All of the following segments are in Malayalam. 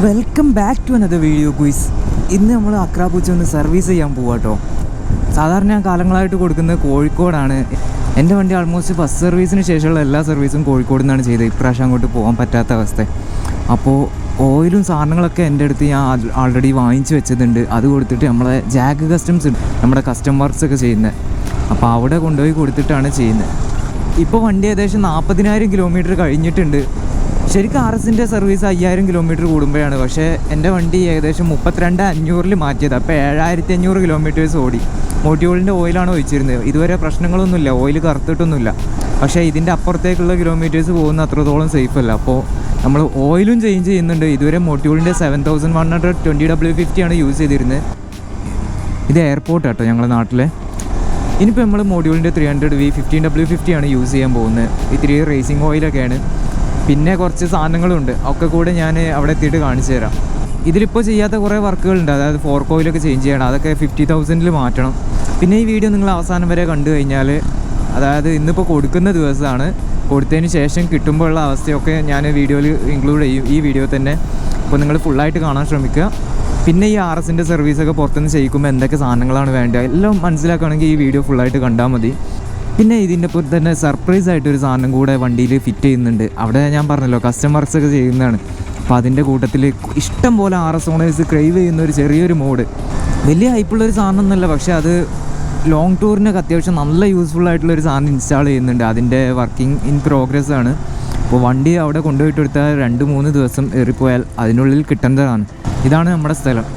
Welcome back to another video quiz. ഇന്ന് നമ്മൾ അക്രാപൂച്ച ഒന്ന് സർവീസ് ചെയ്യാൻ പോവാട്ടോ. സാധാരണ ഞാൻ കാലങ്ങളായിട്ട് കൊടുക്കുന്നത് കോഴിക്കോടാണ്. എൻ്റെ വണ്ടി ആൾമോസ്റ്റ് ഫസ്റ്റ് സർവീസിന് ശേഷമുള്ള എല്ലാ സർവീസും കോഴിക്കോട് നിന്നാണ് ചെയ്തത്. ഇപ്രാവശ്യം അങ്ങോട്ട് പോകാൻ പറ്റാത്ത അവസ്ഥ. അപ്പോൾ ഓയിലും സാധനങ്ങളൊക്കെ എൻ്റെ അടുത്ത് ഞാൻ ആൾറെഡി വാങ്ങിച്ച് വെച്ചതുണ്ട്. അത് കൊടുത്തിട്ട് നമ്മളെ ജാഗ് കസ്റ്റംസ് നമ്മുടെ കസ്റ്റം വർക്ക്സ് ഒക്കെ ചെയ്യുന്നത്. അപ്പോൾ അവിടെ കൊണ്ടുപോയി കൊടുത്തിട്ടാണ് ചെയ്യുന്നത്. ഇപ്പോൾ വണ്ടി ഏകദേശം 40,000 കിലോമീറ്റർ കഴിഞ്ഞിട്ടുണ്ട്. ശരിക്കും RSൻ്റെ സർവീസ് 5000 കിലോമീറ്റർ കൂടുമ്പോഴാണ്. പക്ഷേ എൻ്റെ വണ്ടി ഏകദേശം 32,500 മാറ്റിയത്. അപ്പോൾ 7500 കിലോമീറ്റേഴ്സ് ഓടി. മോട്ടോറിൻ്റെ ഓയിലാണ് ഒഴിച്ചിരുന്നത്. ഇതുവരെ പ്രശ്നങ്ങളൊന്നുമില്ല, ഓയിൽ കറുത്തിട്ടൊന്നുമില്ല. പക്ഷേ ഇതിൻ്റെ അപ്പുറത്തേക്കുള്ള കിലോമീറ്റേഴ്സ് പോകുന്ന അത്രത്തോളം സേഫ് അല്ല. അപ്പോൾ നമ്മൾ ഓയിലും ചേഞ്ച് ചെയ്യുന്നുണ്ട്. ഇതുവരെ മോട്ടോറിൻ്റെ 7100 20W50 ആണ് യൂസ് ചെയ്തിരുന്നത്. ഇത് എയർപോർട്ട് കേട്ടോ ഞങ്ങളുടെ നാട്ടിലെ. ഇനിയിപ്പോൾ നമ്മൾ മോഡ്യൂളിൻ്റെ 300V 15W50 ആണ് യൂസ് ചെയ്യാൻ പോകുന്നത്. ഇത്തിരി റേസിംഗ് ഓയിലൊക്കെയാണ്. പിന്നെ കുറച്ച് സാധനങ്ങളുണ്ട്, ഒക്കെ കൂടെ ഞാൻ അവിടെ എത്തിയിട്ട് കാണിച്ചു തരാം. ഇതിലിപ്പോൾ ചെയ്യാത്ത കുറേ വർക്കുകളുണ്ട്. അതായത് ഫോർക്ക് ഓയിലൊക്കെ ചേഞ്ച് ചെയ്യണം. അതൊക്കെ 50,000 മാറ്റണം. പിന്നെ ഈ വീഡിയോ നിങ്ങൾ അവസാനം വരെ കണ്ടു കഴിഞ്ഞാൽ, അതായത് ഇന്നിപ്പോൾ കൊടുക്കുന്ന ദിവസമാണ്, കൊടുത്തതിന് ശേഷം കിട്ടുമ്പോഴുള്ള അവസ്ഥയൊക്കെ ഞാൻ വീഡിയോയിൽ ഇൻക്ലൂഡ് ചെയ്യും, ഈ വീഡിയോ തന്നെ. അപ്പോൾ നിങ്ങൾ ഫുള്ളായിട്ട് കാണാൻ ശ്രമിക്കുക. പിന്നെ ഈ RSൻ്റെ സർവീസൊക്കെ പുറത്തുനിന്ന് ചെയ്യിക്കുമ്പോൾ എന്തൊക്കെ സാധനങ്ങളാണ് വേണ്ടത് എല്ലാം മനസ്സിലാക്കുകയാണെങ്കിൽ ഈ വീഡിയോ ഫുള്ളായിട്ട് കണ്ടാൽ മതി. പിന്നെ ഇതിൻ്റെ പോലെ തന്നെ സർപ്രൈസ് ആയിട്ടൊരു സാധനം കൂടെ വണ്ടിയിൽ ഫിറ്റ് ചെയ്യുന്നുണ്ട്. അവിടെ ഞാൻ പറഞ്ഞല്ലോ കസ്റ്റം വർക്ക്സ് ഒക്കെ ചെയ്യുന്നതാണ്. അപ്പോൾ അതിൻ്റെ കൂട്ടത്തിൽ ഇഷ്ടം പോലെ RS ഓണേഴ്സ് ക്രൈവ് ചെയ്യുന്ന ഒരു ചെറിയൊരു മോഡ്. വലിയ ഹൈപ്പുള്ളൊരു സാധനം ഒന്നുമല്ല, പക്ഷേ അത് ലോങ് ടൂറിനൊക്കെ അത്യാവശ്യം നല്ല യൂസ്ഫുൾ ആയിട്ടുള്ളൊരു സാധനം ഇൻസ്റ്റാൾ ചെയ്യുന്നുണ്ട്. അതിൻ്റെ വർക്കിംഗ് ഇൻ പ്രോഗ്രസ് ആണ്. അപ്പോൾ വണ്ടി അവിടെ കൊണ്ടുപോയിട്ട് കൊടുത്താൽ 2-3 ദിവസം ഏറിപ്പോയാൽ അതിനുള്ളിൽ കിട്ടേണ്ടതാണ്. ഇതാണ് നമ്മുടെ സ്ഥലം.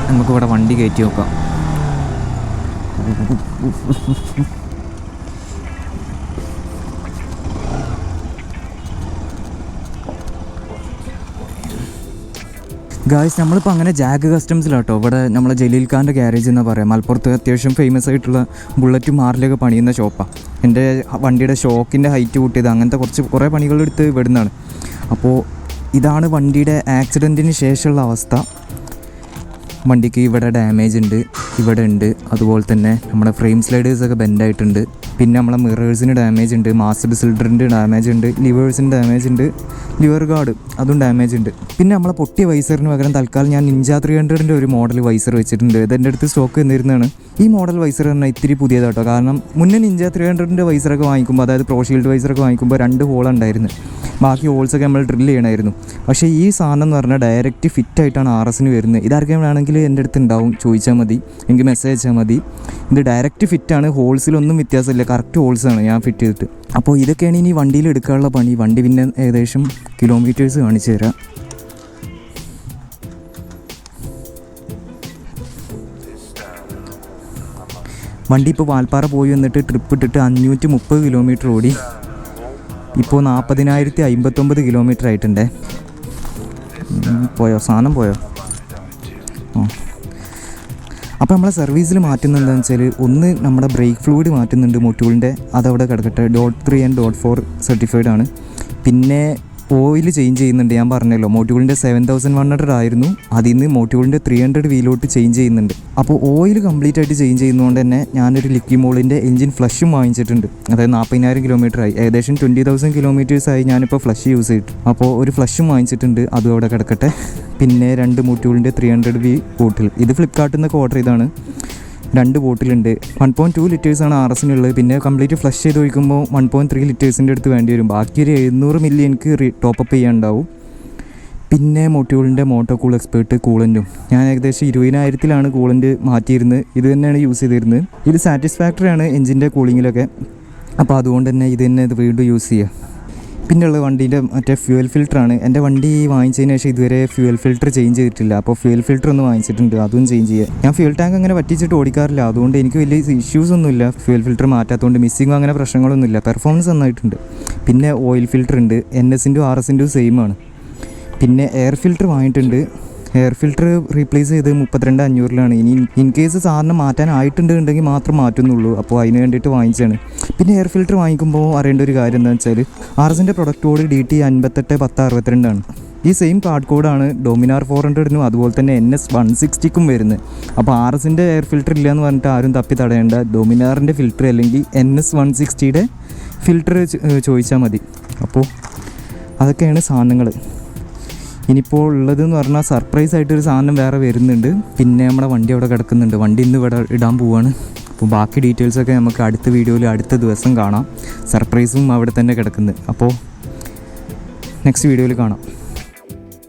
നമുക്കിവിടെ വണ്ടി കയറ്റി നോക്കാം. ഗായ്സ്, നമ്മളിപ്പോൾ അങ്ങനെ ജാഗ് കസ്റ്റംസിലാട്ടോ. ഇവിടെ നമ്മളെ ജലീൽ ഖാൻ്റെ ഗ്യാരേജ് എന്നാണ് പറയാം. മലപ്പുറത്ത് അത്യാവശ്യം ഫേമസ് ആയിട്ടുള്ള ബുള്ളറ്റും മാറിലൊക്കെ പണിയുന്ന ഷോപ്പാണ്. എൻ്റെ വണ്ടിയുടെ ഷോക്കിൻ്റെ ഹൈറ്റ് കൂട്ടിയത്, അങ്ങനത്തെ കുറേ പണികളെടുത്ത് ഇവിടുന്നാണ്. അപ്പോൾ ഇതാണ് വണ്ടിയുടെ ആക്സിഡൻറ്റിന് ശേഷമുള്ള അവസ്ഥ. വണ്ടിക്ക് ഇവിടെ ഡാമേജ് ഉണ്ട്, ഇവിടെ ഉണ്ട്. അതുപോലെ തന്നെ നമ്മുടെ ഫ്രെയിം സ്ലൈഡേഴ്സൊക്കെ ബെൻഡായിട്ടുണ്ട്. പിന്നെ നമ്മളെ മിറേഴ്സിന് ഡാമേജ് ഉണ്ട്, മാസ്റ്റർ സിലിണ്ടറിൻ്റെ ഡാമേജ് ഉണ്ട്, ലിവേഴ്സിന് ഡാമേജ് ഉണ്ട്, ലിവർ ഗാർഡ് അതും ഡാമേജ് ഉണ്ട്. പിന്നെ നമ്മളെ പൊട്ടിയ വൈസറിന് പകരം തൽക്കാലം ഞാൻ നിഞ്ച 300ൻ്റെ ഒരു മോഡൽ വൈസർ വെച്ചിട്ടുണ്ട്. ഇതെൻ്റെ അടുത്ത് സ്റ്റോക്ക് തന്നിരുന്നതാണ്. ഈ മോഡൽ വൈസർ പറഞ്ഞാൽ ഇത്തിരി പുതിയതാട്ടോ. കാരണം മുന്നേ നിഞ്ച 300ൻ്റെ വൈസറൊക്കെ വാങ്ങിക്കുമ്പോൾ, അതായത് പ്രോ ഷീൽഡ് വൈസറൊക്കെ വാങ്ങിക്കുമ്പോൾ 2 ഹോളുണ്ടായിരുന്നു. ബാക്കി ഹോൾസൊക്കെ നമ്മൾ ഡ്രില്ല് ചെയ്യണമായിരുന്നു. പക്ഷേ ഈ സാധനം എന്ന് പറഞ്ഞാൽ ഡയറക്റ്റ് ഫിറ്റായിട്ടാണ് RSന് വരുന്നത്. ഇതാർക്കെങ്കിലും വേണമെങ്കിൽ എൻ്റെ അടുത്ത് ഉണ്ടാവും, ചോദിച്ചാൽ മതി, എനിക്ക് മെസ്സേജ് അയച്ചാൽ മതി. ഇത് ഡയറക്റ്റ് ഫിറ്റാണ്, ഹോൾസിലൊന്നും വ്യത്യാസമില്ല, കറക്റ്റ് ഹോൾസാണ് ഞാൻ ഫിറ്റ് ചെയ്തിട്ട്. അപ്പോൾ ഇതൊക്കെയാണ് ഇനി വണ്ടിയിൽ എടുക്കാനുള്ള പണി. വണ്ടി പിന്നെ ഏകദേശം കിലോമീറ്റേഴ്സ് കാണിച്ചു തരാം. വണ്ടി ഇപ്പോൾ വാൽപ്പാറ പോയി വന്നിട്ട് ട്രിപ്പ് ഇട്ടിട്ട് 530 കിലോമീറ്റർ ഓടി. ഇപ്പോൾ 40,059 കിലോമീറ്റർ ആയിട്ടുണ്ടേ. പോയോ സാധനം പോയോ? അപ്പോൾ നമ്മളെ സർവീസിൽ മാറ്റുന്നത് എന്താണെന്ന് വെച്ചാൽ, ഒന്ന് നമ്മുടെ ബ്രേക്ക് ഫ്ലൂയിഡ് മാറ്റുന്നുണ്ട് മോട്ടോറിൻ്റെ, അതവിടെ കിടക്കട്ടെ. .3 and .4 സർട്ടിഫൈഡ് ആണ്. പിന്നെ ഓയിൽ ചേഞ്ച് ചെയ്യുന്നുണ്ട്. ഞാൻ പറഞ്ഞല്ലോ മോട്ടോറിൻ്റെ 7100 ആയിരുന്നു, അതിൽ നിന്ന് മോട്ടോറിൻ്റെ 300Vയിലോട്ട് ചേഞ്ച് ചെയ്യുന്നുണ്ട്. അപ്പോൾ ഓയിൽ കംപ്ലീറ്റ് ആയിട്ട് ചേഞ്ച് ചെയ്യുന്നതുകൊണ്ട് തന്നെ ഞാനൊരു ലിക്വിമോളിൻ്റെ എഞ്ചിൻ ഫ്ലഷും വാങ്ങിച്ചിട്ടുണ്ട്. അതായത് 40,000 കിലോമീറ്റർ ആയി, ഏകദേശം 20,000 കിലോമീറ്റേഴ്സായി ഞാനിപ്പോൾ ഫ്ലഷ് യൂസ് ചെയ്തിട്ട്. അപ്പോൾ ഒരു ഫ്ലഷും വാങ്ങിച്ചിട്ടുണ്ട്, അതും അവിടെ കിടക്കട്ടെ. പിന്നെ 2 മോട്ടോറിൻ്റെ 300V ബോട്ടിൽ, ഇത് ഫ്ലിപ്കാർട്ടിൽ നിന്നൊക്കെ ഓർഡർ ചെയ്താണ്. 2 ബോട്ടിലുണ്ട്. 1.2 ലിറ്റേഴ്സാണ് RSനുള്ളത്. പിന്നെ കംപ്ലീറ്റ് ഫ്ലഷ് ചെയ്ത് ഒഴിക്കുമ്പോൾ 1.3 ലിറ്റേഴ്സിൻ്റെ അടുത്ത് വേണ്ടി വരും. ബാക്കി ഒരു 700 മില്ലി എനിക്ക് ടോപ്പപ്പ് ചെയ്യാനുണ്ടാവും. പിന്നെ മോട്ടോറിൻ്റെ മോട്ടോ കൂൾ എക്സ്പേർട്ട് കൂളൻറ്റും ഞാൻ ഏകദേശം 20,000-ലാണ് കൂളൻറ്റ് മാറ്റിയിരുന്നത്. ഇത് തന്നെയാണ് യൂസ് ചെയ്തിരുന്നത്. ഇത് സാറ്റിസ്ഫാക്ടറിയാണ് എഞ്ചിൻ്റെ കൂളിങ്ങിലൊക്കെ. അപ്പോൾ അതുകൊണ്ട് തന്നെ ഇത് തന്നെ വീണ്ടും യൂസ് ചെയ്യുക. പിന്നെയുള്ള വണ്ടീൻ്റെ മറ്റേ ഫ്യൂവൽ ഫിൽറ്ററാണ്. എൻ്റെ വണ്ടി വാങ്ങിച്ചതിന് ശേഷം ഇതുവരെ ഫ്യൂവൽ ഫിൽറ്റർ ചേഞ്ച് ചെയ്തിട്ടില്ല. അപ്പോൾ ഫ്യൂവൽ ഫിൽറ്റർ ഒന്ന് വാങ്ങിച്ചിട്ടുണ്ട്, അതും ചേഞ്ച് ചെയ്യുക. ഞാൻ ഫ്യൂൽ ടാങ്ക് അങ്ങനെ വറ്റിച്ചിട്ട് ഓടിക്കാറില്ല, അതുകൊണ്ട് എനിക്ക് വലിയ ഇഷ്യൂസ് ഒന്നുമില്ല. ഫ്യൂവൽ ഫിൽറ്റർ മാറ്റാത്തതുകൊണ്ട് മിസ്സിങ്ങോ അങ്ങനെ പ്രശ്നങ്ങളൊന്നുമില്ല. പെർഫോമൻസ് നന്നായിട്ടുണ്ട്. പിന്നെ ഓയിൽ ഫിൽറ്റർ ഉണ്ട്, NSൻ്റെയും RSൻ്റെയും സെയിം ആണ്. പിന്നെ എയർ ഫിൽറ്റർ വാങ്ങിയിട്ടുണ്ട്. എയർ ഫിൽറ്റർ റീപ്ലേസ് ചെയ്ത് 32,500-ലാണ്. ഇനി ഇൻ കേസ് സാറിന് മാറ്റാനായിട്ടുണ്ടെങ്കിൽ മാത്രം മാറ്റുന്നുള്ളൂ. അപ്പോൾ അതിന് വേണ്ടിയിട്ട് വാങ്ങിച്ചാണ്. പിന്നെ എയർ ഫിൽറ്റർ വാങ്ങിക്കുമ്പോൾ അറിയേണ്ട ഒരു കാര്യം എന്താണെന്ന് വെച്ചാൽ, RSൻ്റെ പ്രൊഡക്റ്റ് കോഡ് DT 581062 ആണ്. ഈ സെയിം കാർഡ് കോഡാണ് ഡോമിനാർ 400-നും അതുപോലെ തന്നെ NS 160-ക്കും വരുന്നത്. അപ്പോൾ RSൻ്റെ എയർ ഫിൽറ്റർ ഇല്ല എന്ന് പറഞ്ഞിട്ട് ആരും തപ്പി തടയേണ്ട. ഡോമിനാറിൻ്റെ ഫിൽറ്റർ അല്ലെങ്കിൽ NS 160-യുടെ ഫിൽറ്റർ ചോദിച്ചാൽ മതി. അപ്പോൾ അതൊക്കെയാണ് സാധനങ്ങൾ. ഇനിയിപ്പോൾ ഉള്ളതെന്ന് പറഞ്ഞാൽ സർപ്രൈസ് ആയിട്ടൊരു സാധനം വേറെ വരുന്നുണ്ട്. പിന്നെ നമ്മുടെ വണ്ടി അവിടെ കിടക്കുന്നുണ്ട്. വണ്ടി ഇന്ന് ഇവിടെ ഇടാൻ പോവാണ്. അപ്പോൾ ബാക്കി ഡീറ്റെയിൽസൊക്കെ നമുക്ക് അടുത്ത വീഡിയോയിൽ അടുത്ത ദിവസം കാണാം. സർപ്രൈസും അവിടെ തന്നെ കിടക്കുന്നത്. അപ്പോൾ നെക്സ്റ്റ് വീഡിയോയിൽ കാണാം.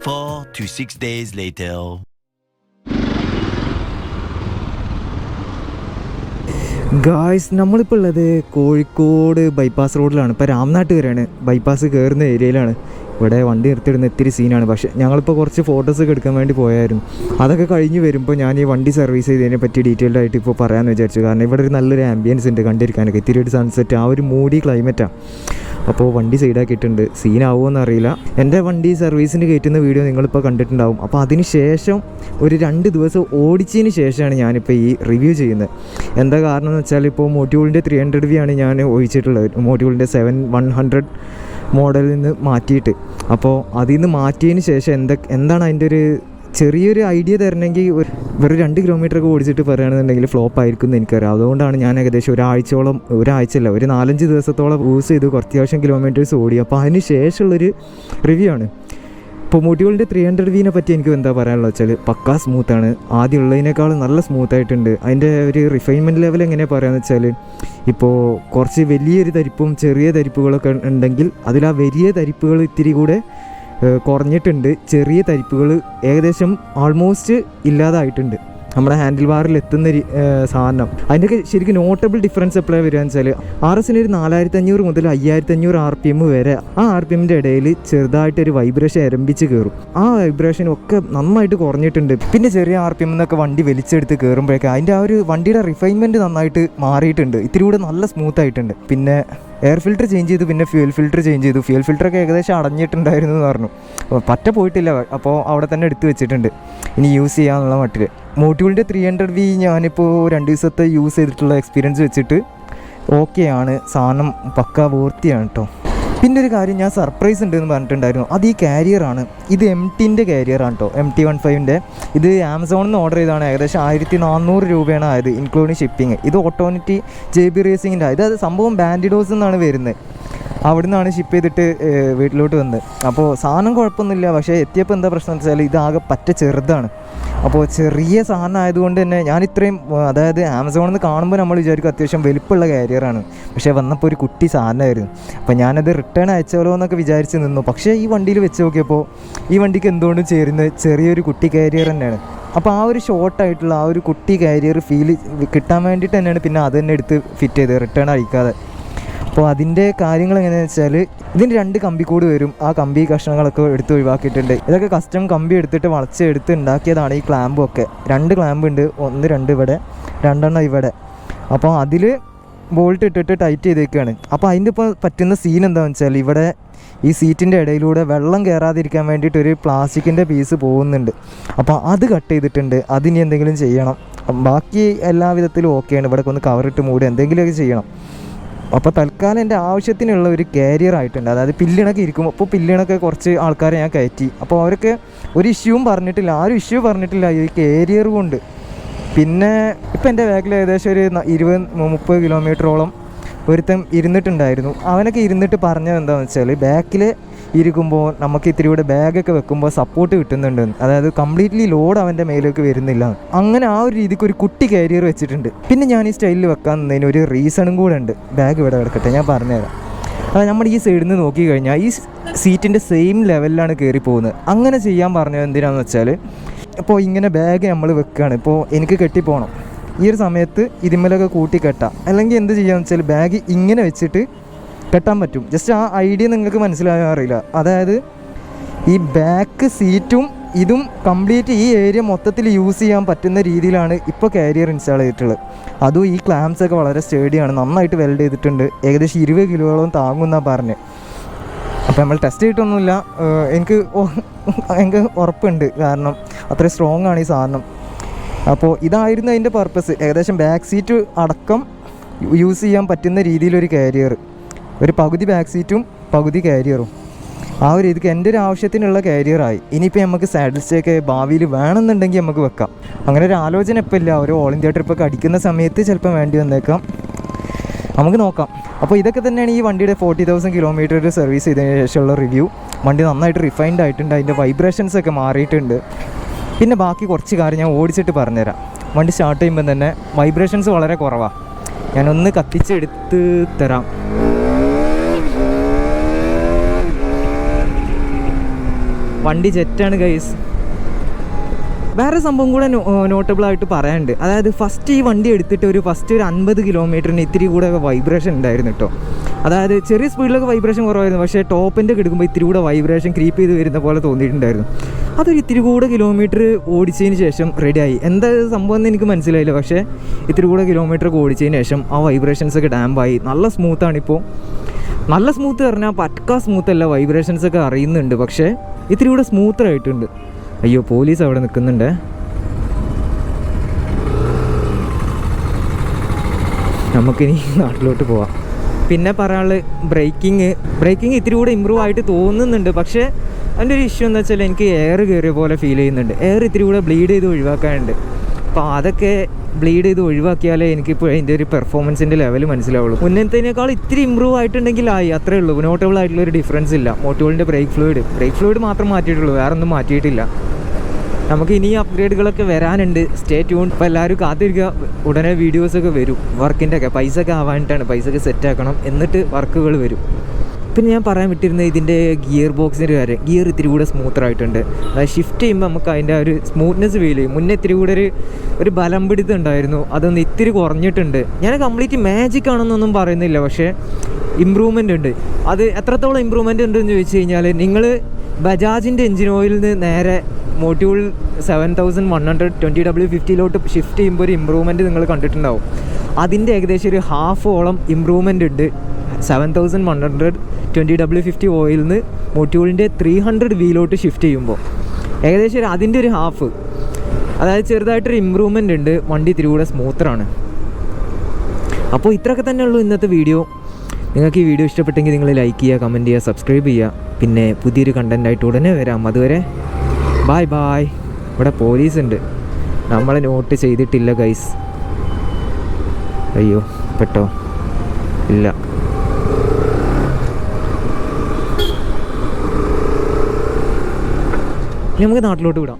4 to 6 days later. ഗായ്സ്, നമ്മളിപ്പോൾ ഉള്ളത് കോഴിക്കോട് ബൈപ്പാസ് റോഡിലാണ്. ഇപ്പോൾ രാംനാട്ട് വരെയാണ്, ബൈപ്പാസ് കയറുന്ന ഏരിയയിലാണ്. ഇവിടെ വണ്ടി നിർത്തിയിടുന്ന ഇത്തിരി സീനാണ്. പക്ഷേ ഞങ്ങളിപ്പോൾ കുറച്ച് ഫോട്ടോസൊക്കെ എടുക്കാൻ വേണ്ടി പോയായിരുന്നു. അതൊക്കെ കഴിഞ്ഞ് വരുമ്പോൾ ഞാൻ ഈ വണ്ടി സർവീസ് ചെയ്തതിനെ പറ്റി ഡീറ്റെയിൽഡ് ആയിട്ട് ഇപ്പോൾ പറയാമെന്ന് വിചാരിച്ചു. കാരണം ഇവിടെ ഒരു നല്ലൊരു ആംബിയൻസ് ഉണ്ട് കണ്ടിരിക്കാനൊക്കെ. ഇത്തിരി ഒരു സൺസെറ്റ്, ആ ഒരു മൂഡി ക്ലൈമറ്റാണ്. അപ്പോൾ വണ്ടി സൈഡാക്കിയിട്ടുണ്ട്. സീനാവുമോ അറിയില്ല. എൻ്റെ വണ്ടി സർവീസിന് കയറ്റുന്ന വീഡിയോ നിങ്ങളിപ്പോൾ കണ്ടിട്ടുണ്ടാവും. അപ്പോൾ അതിന് ശേഷം ഒരു 2 ദിവസം ഓടിച്ചതിന് ശേഷമാണ് ഞാനിപ്പോൾ ഈ റിവ്യൂ ചെയ്യുന്നത്. എന്താ കാരണം എന്ന് വെച്ചാൽ, ഇപ്പോൾ മോട്ടോറിൻ്റെ 300V ആണ് ഞാൻ ഒഴിച്ചിട്ടുള്ളത്. മോട്ടോറിൻ്റെ 7100 മോഡലിൽ നിന്ന് മാറ്റിയിട്ട്. അപ്പോൾ അതിൽ നിന്ന് മാറ്റിയതിന് ശേഷം എന്താണ് അതിൻ്റെ ഒരു ചെറിയൊരു ഐഡിയ തരണമെങ്കിൽ വെറും 2 കിലോമീറ്ററൊക്കെ ഓടിച്ചിട്ട് പറയുകയാണെന്നുണ്ടെങ്കിൽ ഫ്ലോപ്പ് ആയിരിക്കും എന്ന് എനിക്കറിയാം. അതുകൊണ്ടാണ് ഞാൻ ഏകദേശം ഒരാഴ്ചയല്ല ഒരു 4-5 ദിവസത്തോളം യൂസ് ചെയ്ത് അത്യാവശ്യം കിലോമീറ്റേഴ്സ് ഓടി. അപ്പോൾ അതിന് ശേഷമുള്ളൊരു റിവ്യൂ ആണ്. ഇപ്പോൾ മോട്ടോറിൻ്റെ 300V പറ്റി എനിക്ക് എന്താ പറയാനുള്ളത് വെച്ചാൽ, പക്കാ സ്മൂത്താണ്. ആദ്യം ഉള്ളതിനേക്കാളും നല്ല സ്മൂത്തായിട്ടുണ്ട്. അതിൻ്റെ ഒരു റിഫൈൻമെൻറ്റ് ലെവൽ എങ്ങനെ പറയാമെന്ന് വെച്ചാൽ, ഇപ്പോൾ കുറച്ച് വലിയൊരു തരിപ്പും ചെറിയ തരിപ്പുകളൊക്കെ ഉണ്ടെങ്കിൽ അതിൽ ആ വലിയ തരിപ്പുകൾ ഇത്തിരി കൂടെ കുറഞ്ഞിട്ടുണ്ട്. ചെറിയ തരിപ്പുകൾ ഏകദേശം ആൾമോസ്റ്റ് ഇല്ലാതായിട്ടുണ്ട്. നമ്മുടെ ഹാൻഡിൽ ബാറിൽ എത്തുന്ന സാധനം അതിൻ്റെയൊക്കെ ശരിക്കും നോട്ടബിൾ ഡിഫറൻസ് എപ്പോഴാണ് വരിക എന്ന് വെച്ചാൽ, RSന് ഒരു 4500 മുതൽ 5500 RPM വരെ, ആ RPMൻ്റെ ഇടയിൽ ചെറുതായിട്ടൊരു വൈബ്രേഷൻ ആരംഭിച്ച് കയറും. ആ വൈബ്രേഷനൊക്കെ നന്നായിട്ട് കുറഞ്ഞിട്ടുണ്ട്. പിന്നെ ചെറിയ RPM എന്നൊക്കെ വണ്ടി വലിച്ചെടുത്ത് കയറുമ്പോഴേക്കും അതിൻ്റെ ആ ഒരു വണ്ടിയുടെ റിഫൈൻമെൻറ്റ് നന്നായിട്ട് മാറിയിട്ടുണ്ട്. ഇത്തിരി കൂടെ നല്ല സ്മൂത്തായിട്ടുണ്ട്. പിന്നെ എയർ ഫിൽറ്റർ ചേഞ്ച് ചെയ്തു. പിന്നെ ഫ്യൂൽ ഫിൽറ്റർ ചേഞ്ച് ചെയ്തു. ഫ്യൂൽ ഫിൽറ്ററൊക്കെ ഏകദേശം അടഞ്ഞിട്ടുണ്ടായിരുന്നു എന്ന് പറഞ്ഞു. പറ്റ പോയിട്ടില്ല. അപ്പോൾ അവിടെ തന്നെ എടുത്ത് വെച്ചിട്ടുണ്ട്, ഇനി യൂസ് ചെയ്യാനുള്ള മട്ടിൽ. മോട്ടോറിൻ്റെ 300V ഞാനിപ്പോൾ 2 ദിവസത്തെ യൂസ് ചെയ്തിട്ടുള്ള എക്സ്പീരിയൻസ് വെച്ചിട്ട് ഓക്കെയാണ്. സാധനം പക്ക വൃത്തിയാണ് കേട്ടോ. പിന്നെ ഒരു കാര്യം, ഞാൻ സർപ്രൈസ് ഉണ്ടെന്ന് പറഞ്ഞിട്ടുണ്ടായിരുന്നു. അത് ഈ കാരിയറാണ്. ഇത് MTൻ്റെ കാരിയറാണ് കേട്ടോ, MT15ൻ്റെ. ഇത് ആമസോണിൽ നിന്ന് ഓർഡർ ചെയ്താണ്. ഏകദേശം 1400 രൂപയാണ് ആയത്, ഇൻക്ലൂഡിങ് ഷിപ്പിംഗ്. ഇത് ഓട്ടോണിറ്റി JB റേസിങ്ങിൻ്റെ. ഇത് സംഭവം ബാൻഡിഡോസ് എന്നാണ് വരുന്നത്. അവിടെ നിന്നാണ് ഷിപ്പ് ചെയ്തിട്ട് വീട്ടിലോട്ട് വന്നത്. അപ്പോൾ സാധനം കുഴപ്പമൊന്നുമില്ല. പക്ഷേ എത്തിയപ്പോൾ എന്താ പ്രശ്നം എന്ന് വെച്ചാൽ, ഇതാകെ പറ്റ ചെറുതാണ്. അപ്പോൾ ചെറിയ സാധനം ആയതുകൊണ്ട് തന്നെ ഞാൻ ഇത്രയും, അതായത് ആമസോണിൽ നിന്ന് കാണുമ്പോൾ നമ്മൾ വിചാരിക്കും അത്യാവശ്യം വലിപ്പമുള്ള കാരിയറാണ്. പക്ഷേ വന്നപ്പോൾ ഒരു കുട്ടി സാധനമായിരുന്നു. അപ്പോൾ ഞാനത് റിട്ടേൺ അയച്ചാലോ എന്നൊക്കെ വിചാരിച്ച് നിന്നു. പക്ഷേ ഈ വണ്ടിയിൽ വെച്ച് നോക്കിയപ്പോൾ ഈ വണ്ടിക്ക് എന്തുകൊണ്ടും ചേരുന്നത് ചെറിയൊരു കുട്ടി കാരിയർ തന്നെയാണ്. അപ്പോൾ ആ ഒരു ഷോർട്ടായിട്ടുള്ള ആ ഒരു കുട്ടി കാരിയർ ഫീൽ കിട്ടാൻ വേണ്ടിയിട്ട് തന്നെയാണ് പിന്നെ അത് തന്നെ എടുത്ത് ഫിറ്റ് ചെയ്ത് റിട്ടേൺ അയക്കാതെ. അപ്പോൾ അതിൻ്റെ കാര്യങ്ങൾ എങ്ങനെയാണെന്ന് വെച്ചാൽ, ഇതിന് 2 കമ്പിക്കൂട് വരും. ആ കമ്പി കഷ്ണങ്ങളൊക്കെ എടുത്ത് ഒഴിവാക്കിയിട്ടുണ്ട്. ഇതൊക്കെ കസ്റ്റം കമ്പി എടുത്തിട്ട് വളച്ചെടുത്ത് ഉണ്ടാക്കിയതാണ്. ഈ ക്ലാമ്പും ഒക്കെ 2 ക്ലാമ്പ് ഉണ്ട്. 1, 2 ഇവിടെ, 2 ഇവിടെ. അപ്പോൾ അതിൽ ബോൾട്ട് ഇട്ടിട്ട് ടൈറ്റ് ചെയ്തേക്കാണ്. അപ്പോൾ അതിൻ്റെ ഇപ്പോൾ പറ്റുന്ന സീൻ എന്താണെന്ന് വെച്ചാൽ, ഇവിടെ ഈ സീറ്റിൻ്റെ ഇടയിലൂടെ വെള്ളം കയറാതിരിക്കാൻ വേണ്ടിയിട്ടൊരു പ്ലാസ്റ്റിക്കിൻ്റെ പീസ് പോകുന്നുണ്ട്. അപ്പോൾ അത് കട്ട് ചെയ്തിട്ടുണ്ട്. അതിനി എന്തെങ്കിലും ചെയ്യണം. ബാക്കി എല്ലാ വിധത്തിലും ഓക്കെയാണ്. ഇവിടെ ഒന്ന് കവറിട്ട് മൂടി എന്തെങ്കിലുമൊക്കെ ചെയ്യണം. അപ്പോൾ തൽക്കാലം എൻ്റെ ആവശ്യത്തിനുള്ള ഒരു കാരിയർ ആയിട്ടുണ്ട്. അതായത് പില്ലിണൊക്കെ ഇരിക്കും. അപ്പോൾ പില്ലിണൊക്കെ കുറച്ച് ആൾക്കാരെ ഞാൻ കയറ്റി. അപ്പോൾ അവരൊക്കെ ഒരു ഇഷ്യൂവും പറഞ്ഞിട്ടില്ല, ആരും ഇഷ്യൂ പറഞ്ഞിട്ടില്ല ഈ കാരിയർ കൊണ്ട്. പിന്നെ ഇപ്പം എൻ്റെ ബാക്കിൽ ഏകദേശം ഒരു 20-30 കിലോമീറ്ററോളം ഒരുത്തം ഇരുന്നിട്ടുണ്ടായിരുന്നു. അവനൊക്കെ ഇരുന്നിട്ട് പറഞ്ഞത് എന്താണെന്ന് വെച്ചാൽ, ബാക്കിൽ ഇരിക്കുമ്പോൾ നമുക്ക് ഇത്തിരി കൂടെ ബാഗൊക്കെ വെക്കുമ്പോൾ സപ്പോർട്ട് കിട്ടുന്നുണ്ട്. അതായത് കംപ്ലീറ്റ്ലി ലോഡ് അവൻ്റെ മേലേക്ക് വരുന്നില്ല. അങ്ങനെ ആ ഒരു രീതിക്ക് ഒരു കുട്ടി കാരിയർ വെച്ചിട്ടുണ്ട്. പിന്നെ ഞാൻ ഈ സ്റ്റൈലിൽ വെക്കാൻ നിന്നതിന് ഒരു റീസണും കൂടെ ഉണ്ട്. ബാഗ് ഇവിടെ കിടക്കട്ടെ, ഞാൻ പറഞ്ഞുതരാം. അത് നമ്മൾ ഈ സൈഡിൽ നിന്ന് നോക്കിക്കഴിഞ്ഞാൽ ഈ സീറ്റിൻ്റെ സെയിം ലെവലിലാണ് കയറി പോകുന്നത്. അങ്ങനെ ചെയ്യാൻ പറഞ്ഞത് എന്തിനാണെന്ന് വെച്ചാൽ, ഇപ്പോൾ ഇങ്ങനെ ബാഗ് നമ്മൾ വെക്കുകയാണ്. ഇപ്പോൾ എനിക്ക് കെട്ടിപ്പോകണം. ഈ ഒരു സമയത്ത് ഇതിന്മേലൊക്കെ കൂട്ടി കെട്ടാം. അല്ലെങ്കിൽ എന്ത് ചെയ്യാമെന്ന് വെച്ചാൽ, ബാഗ് ഇങ്ങനെ വെച്ചിട്ട് കെട്ടാൻ പറ്റും. ജസ്റ്റ് ആ ഐഡിയ നിങ്ങൾക്ക് മനസ്സിലാകാറില്ല. അതായത് ഈ ബാക്ക് സീറ്റും ഇതും കംപ്ലീറ്റ് ഈ ഏരിയ മൊത്തത്തിൽ യൂസ് ചെയ്യാൻ പറ്റുന്ന രീതിയിലാണ് ഇപ്പോൾ കാരിയർ ഇൻസ്റ്റാൾ ചെയ്തിട്ടുള്ളത്. അതും ഈ ക്ലാംപ്സൊക്കെ വളരെ സ്റ്റേഡിയാണ്, നന്നായിട്ട് വെൽഡ് ചെയ്തിട്ടുണ്ട്. ഏകദേശം 20 കിലോയോളം താങ്ങുമെന്നാണ് പറഞ്ഞത്. അപ്പോൾ നമ്മൾ ടെസ്റ്റ് ചെയ്തിട്ടൊന്നുമില്ല. എനിക്ക് ഉറപ്പുണ്ട്, കാരണം അത്രയും സ്ട്രോങ് ആണ് ഈ സാധനം. അപ്പോൾ ഇതായിരുന്നു അതിൻ്റെ പർപ്പസ്. ഏകദേശം ബാക്ക് സീറ്റ് അടക്കം യൂസ് ചെയ്യാൻ പറ്റുന്ന രീതിയിലൊരു കാരിയർ, ഒരു പകുതി ബാക്ക് സീറ്റും പകുതി കാരിയറും. ആ ഒരു രീതിക്ക് എൻ്റെ ഒരു ആവശ്യത്തിനുള്ള കാരിയറായി. ഇനിയിപ്പോൾ നമുക്ക് സാഡിൽ സ്റ്റേക്ക് ഭാവിയിൽ വേണമെന്നുണ്ടെങ്കിൽ നമുക്ക് വെക്കാം. അങ്ങനെ ഒരു ആലോചന ഇപ്പോൾ ഇല്ല. ഒരു ഓൾ ഇന്ത്യ ട്രിപ്പൊക്കെ അടിക്കുന്ന സമയത്ത് ചിലപ്പോൾ വേണ്ടി വന്നേക്കാം, നമുക്ക് നോക്കാം. അപ്പോൾ ഇതൊക്കെ തന്നെയാണ് ഈ വണ്ടിയുടെ 40,000 കിലോമീറ്റർ സർവീസ് ചെയ്തതിന് ശേഷമുള്ള റിവ്യൂ. വണ്ടി നന്നായിട്ട് റിഫൈൻഡ് ആയിട്ടുണ്ട്, അതിൻ്റെ വൈബ്രേഷൻസ് ഒക്കെ മാറിയിട്ടുണ്ട്. പിന്നെ ബാക്കി കുറച്ച് കാര്യം ഞാൻ ഓടിച്ചിട്ട് പറഞ്ഞുതരാം. വണ്ടി സ്റ്റാർട്ട് ചെയ്യുമ്പോൾ തന്നെ വൈബ്രേഷൻസ് വളരെ കുറവാണ്. ഞാനൊന്ന് കത്തിച്ചെടുത്ത് തരാം. വണ്ടി ജെറ്റാണ് ഗൈസ്. വേറെ സംഭവം കൂടെ നോട്ടബിളായിട്ട് പറയാനുണ്ട്. അതായത് ഫസ്റ്റ് ഈ വണ്ടി എടുത്തിട്ട് ഒരു 50 കിലോമീറ്ററിന് ഇത്തിരി കൂടെ വൈബ്രേഷൻ ഉണ്ടായിരുന്നു കേട്ടോ. അതായത് ചെറിയ സ്പീഡിലൊക്കെ വൈബ്രേഷൻ കുറവായിരുന്നു, പക്ഷേ ടോപ്പിൻ്റെ എടുക്കുമ്പോൾ ഇത്തിരി കൂടെ വൈബ്രേഷൻ ക്രീപ്പ് ചെയ്ത് വരുന്ന പോലെ തോന്നിയിട്ടുണ്ടായിരുന്നു. അതൊരു ഇത്തിരി കൂടെ കിലോമീറ്റർ ഓടിച്ചതിന് ശേഷം റെഡിയായി. എന്താ സംഭവം എന്ന് എനിക്ക് മനസ്സിലായില്ല, പക്ഷേ ഇത്തിരി കൂടെ കിലോമീറ്റർ ഓടിച്ചതിന് ശേഷം ആ വൈബ്രേഷൻസൊക്കെ ഡാമ്പായി. നല്ല സ്മൂത്താണിപ്പോൾ. നല്ല സ്മൂത്ത് പറഞ്ഞാൽ പക്ക സ്മൂത്തല്ല, വൈബ്രേഷൻസൊക്കെ അറിയുന്നുണ്ട്, പക്ഷേ ഇത്തിരി കൂടെ സ്മൂത്തറായിട്ടുണ്ട്. അയ്യോ, പോലീസ് അവിടെ നിൽക്കുന്നുണ്ട്. നമുക്കിനി നാട്ടിലോട്ട് പോവാം. പിന്നെ പറയാനുള്ളത് ബ്രേക്കിംഗ് ഇത്തിരി കൂടെ ഇമ്പ്രൂവ് ആയിട്ട് തോന്നുന്നുണ്ട്. പക്ഷേ അതിൻ്റെ ഒരു ഇഷ്യൂ എന്താ വെച്ചാൽ എനിക്ക് എയർ കയറിയ പോലെ ഫീൽ ചെയ്യുന്നുണ്ട്. എയർ ഇത്തിരി കൂടെ ബ്ലീഡ് ചെയ്ത് ഒഴിവാക്കാനുണ്ട്. അപ്പോൾ അതൊക്കെ ബ്ലീഡ് ചെയ്ത് ഒഴിവാക്കിയാലേ എനിക്കിപ്പോൾ അതിൻ്റെ ഒരു പെർഫോമൻസിൻ്റെ ലെവൽ മനസ്സിലാവുള്ളൂ. മുന്നത്തേനേക്കാൾ ഇത്തിരി ഇമ്പ്രൂവ് ആയിട്ടുണ്ടെങ്കിലായി, അത്രേ ഉള്ളൂ. നോട്ടബിൾ ആയിട്ടുള്ളൊരു ഡിഫറൻസ് ഇല്ല. മോട്ടോളിൻ്റെ ബ്രേക്ക് ഫ്ലൂയിഡ് മാത്രം മാറ്റിയിട്ടുള്ളൂ, വേറെ ഒന്നും മാറ്റിയിട്ടില്ല. നമുക്ക് ഇനി അപ്ഗ്രേഡുകളൊക്കെ വരാനുണ്ട്. Stay tune. ഇപ്പോൾ എല്ലാവരും കാത്തിരിക്കുക, ഉടനെ വീഡിയോസൊക്കെ വരും. വർക്കിൻ്റെ ഒക്കെ പൈസ ഒക്കെ ആവാനായിട്ടാണ്, പൈസ ഒക്കെ സെറ്റാക്കണം, എന്നിട്ട് വർക്കുകൾ വരും. പിന്നെ ഞാൻ പറയാൻ വിട്ടിരുന്നത് ഇതിൻ്റെ ഗിയർ ബോക്സിൻ്റെ കാര്യം. ഗിയർ ഇത്തിരി കൂടെ സ്മൂത്തറായിട്ടുണ്ട്. അതായത് ഷിഫ്റ്റ് ചെയ്യുമ്പോൾ നമുക്ക് അതിൻ്റെ ഒരു സ്മൂത്ത്നെസ് ഫീൽ ചെയ്യും. മുന്നേ ഇത്തിരി കൂടെ ഒരു ബലം പിടുത്തം ഉണ്ടായിരുന്നു, അതൊന്ന് ഇത്തിരി കുറഞ്ഞിട്ടുണ്ട്. ഞാൻ കംപ്ലീറ്റ് മാജിക് ആണെന്നൊന്നും പറയുന്നില്ല, പക്ഷേ ഇമ്പ്രൂവ്മെൻ്റ് ഉണ്ട്. അത് എത്രത്തോളം ഇമ്പ്രൂവ്മെൻ്റ് ഉണ്ടെന്ന് ചോദിച്ചു കഴിഞ്ഞാൽ, നിങ്ങൾ ബജാജിൻ്റെ എഞ്ചിൻ ഓയിലിൽ നിന്ന് നേരെ മോട്യൂൾ 7100 20W50 ഷിഫ്റ്റ് ചെയ്യുമ്പോൾ ഒരു ഇമ്പ്രൂവ്മെൻറ്റ് നിങ്ങൾ കണ്ടിട്ടുണ്ടാവും. അതിൻ്റെ ഏകദേശം ഒരു ഹാഫോളം ഇമ്പ്രൂവ്മെൻ്റ് ഉണ്ട് 7100 20W50 ഓയിലിൽ നിന്ന് മോട്യൂളിൻ്റെ 300V ഷിഫ്റ്റ് ചെയ്യുമ്പോൾ. ഏകദേശം അതിൻ്റെ ഒരു ഹാഫ്, അതായത് ചെറുതായിട്ടൊരു ഇമ്പ്രൂവ്മെൻ്റ് ഉണ്ട്. വണ്ടി ഇത്തിരി കൂടെ സ്മൂത്തറാണ്. അപ്പോൾ ഇത്രയൊക്കെ തന്നെ ഉള്ളൂ ഇന്നത്തെ വീഡിയോ. നിങ്ങൾക്ക് ഈ വീഡിയോ ഇഷ്ടപ്പെട്ടെങ്കിൽ നിങ്ങൾ ലൈക്ക് ചെയ്യുക, കമൻറ്റ് ചെയ്യുക, സബ്സ്ക്രൈബ് ചെയ്യുക. പിന്നെ പുതിയൊരു കണ്ടൻറ്റായിട്ട് ഉടനെ വരാം. അതുവരെ ബായ്. ഇവിടെ പോലീസ് ഉണ്ട്, നമ്മളെ നോട്ട് ചെയ്തിട്ടില്ല ഗൈസ്. അയ്യോ, പെട്ടോ? ഇല്ല. നമുക്ക് നാട്ടിലോട്ട് വിടാം.